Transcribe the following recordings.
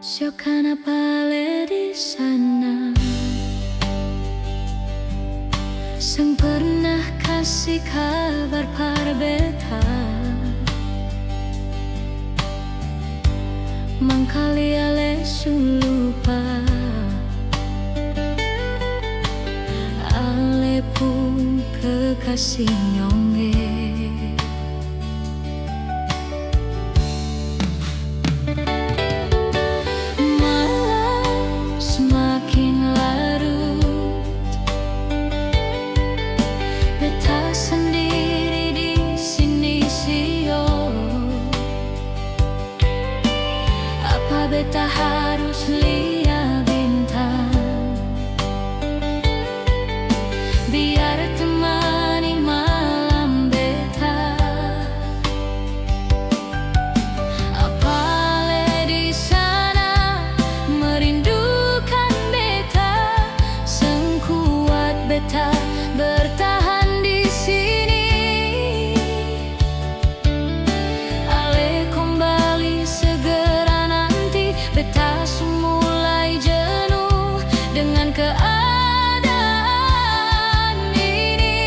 Siokana pale di sana, sang pernah kasih kabar par beta, mangkali ale sulupa, ale pun kekasih nyonge. Beta harus lihat bintang, biar temani malam beta. Apalagi di sana merindukan beta, sengkuat beta bertahan di sini. Ale kembali segera, beta mulai jenuh dengan keadaan ini.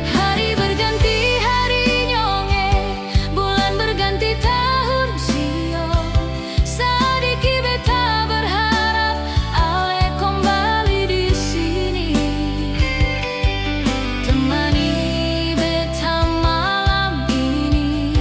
Hari berganti hari nyonge, bulan berganti tahun sio. Sadiki beta berharap ale kembali di sini, temani beta malam ini.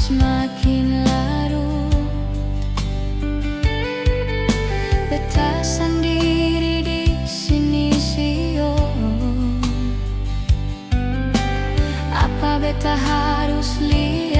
Semakin larut, beta sendiri di sini sio. Apa beta harus lihat